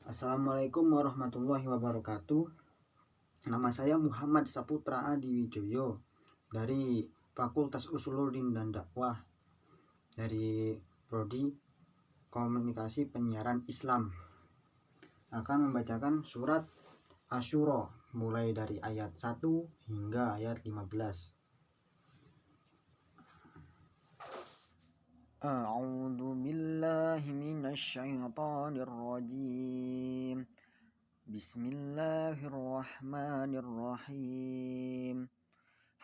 Assalamualaikum warahmatullahi wabarakatuh. Nama saya Muhammad Saputra Adi Wijoyo dari Fakultas Usuluddin dan Dakwah dari Prodi Komunikasi Penyiaran Islam. Akan membacakan surat Asyura mulai dari ayat 1 hingga ayat 15. A'udzu billahi minasyaitonir rajim. Bismillahirrahmanirrahim.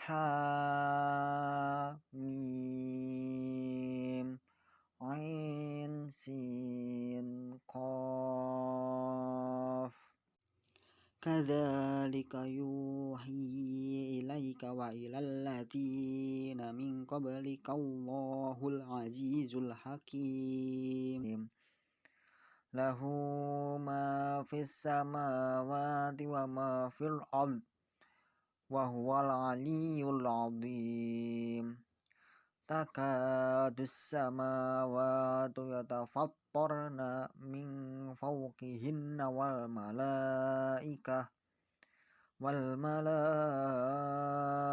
Hamim Ain Sin Qaf. Kadzalika yuhi ilaika wa ilal ladzina min qablika Allahul azizul hakim. Lahu ma fis samawati wa ma fil ard wa huwal aliyyul azim. Takadus samawati yatafattarna min fawqihinna wal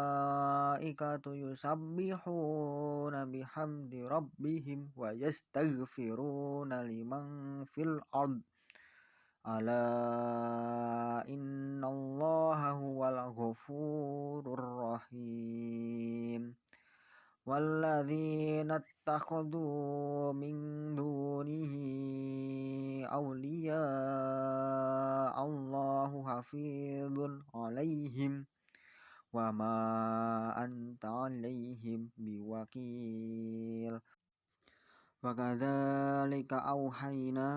malaikatu yusabbihuna bihamdi rabbihim wa yastaghfiruna liman fil ard. Ala innallaha huwal ghafurur rahim. Walladzina ittakhadhu min dunihi awliya Allahu hafizun alaihim wa ma anta alaihim biwakil. Wa kadzalika auhayna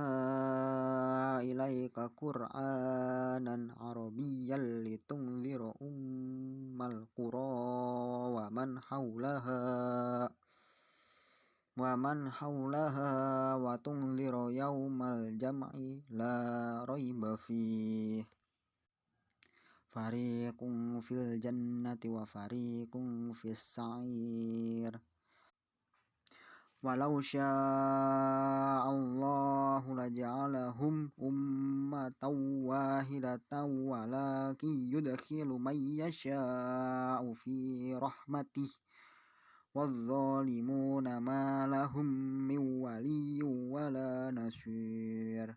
ilaika Qur'anan Arabiyyan litunzira ummal qura wa man haulaha wa tunzira yaumal jam'i la raiba fih. Fariqun fil jannati wa fariqun fis sa'ir. Walau sya'allahu laja'alahum ummatan wahidatan walakin yudkhilu man yasha'u fi rahmatih wadh-dhalimuna ma lahum min waliyyin wala nasir.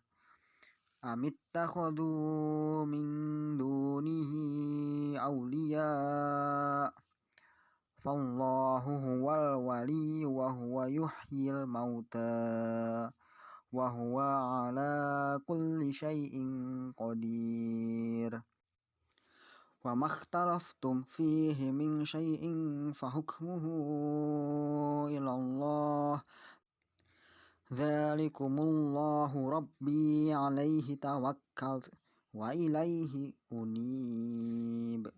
Amittakhadhu min dunihi awliya Fallahu huwal waliyyu wa huwa yuhyil mauta wa huwa ala kulli syai'in qadir. Wa makhtalaftum fihi min syai'in fahukmuhu ilallah. Dzalikumullahu rabbi alaihi tawakkaltu wa ilaihi unib.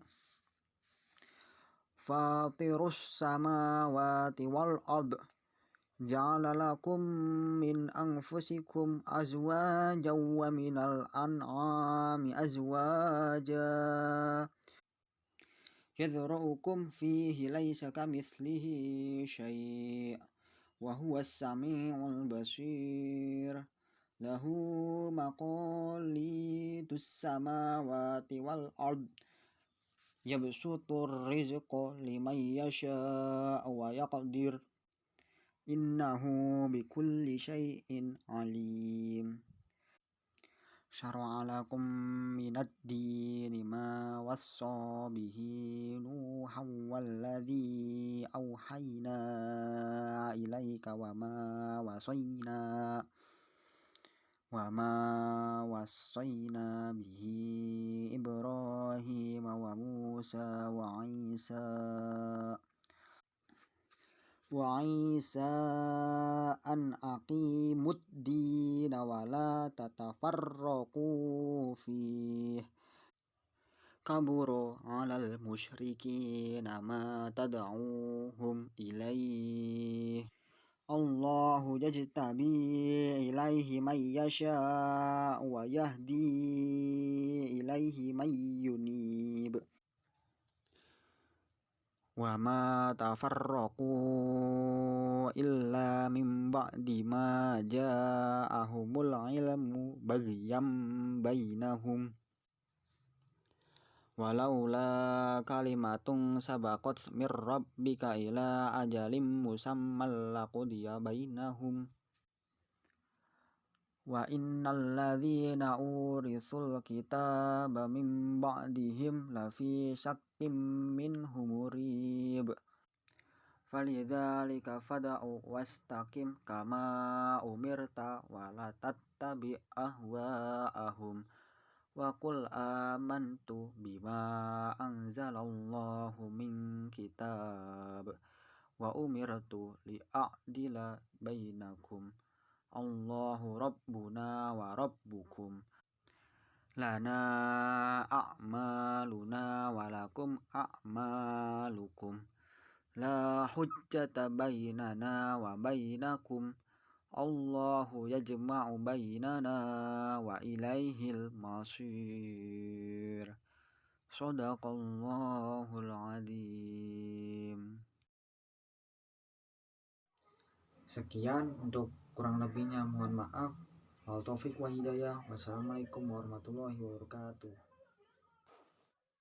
Fatirus samawati wal ard ja'ala lakum min anfusikum azwajan wa minal an'ami azwaja yadhra'ukum fihi laysa kamitslihi syai' wa huwas sami'ul basir. Lahu maqalidus samawati wal ard yabsutur rizqa liman yasha'u wa yaqdir. Innahu bikulli syai'in alim. Syara'a lakum minad dini ma wassa bihi Nuhan walladzi auhayna ilaika wa ma wassayna bihi Ibrahim wa Musa wa Isa an aqimud dina wa la tatafarraqu fih. Kabura 'alal musyrikina ma tad'uhum ilaih. Allahu yajtabi ilaihi man yasha'u wa yahdi ilaihi man yunib. wa ma tafarraqu illa min ba'di ma ja'ahumul ilmu baghyan bainahum walaula kalimatun sabaqat mir rabbika ila ajalim musammal laqudiya bainahum wa innal ladzina urithul kitaba min ba'dihim lafi syakkim minhu murib falidzalika fad'u wastaqim kama umirta wa la tattabi ahwa'ahum wa qul amantu bima anzalallahu min kitab wa umirtu li'adila bainakum Allahu rabbuna wa rabbukum lana a'maluna wa lakum a'malukum la hujjata bainana wa bainakum Allahu yajma'u bainana wa ilaihil masir. Shadaqallahul azim. Sekian, untuk kurang lebihnya mohon maaf. Wal taufik wa hidayah. Wassalamualaikum warahmatullahi wabarakatuh.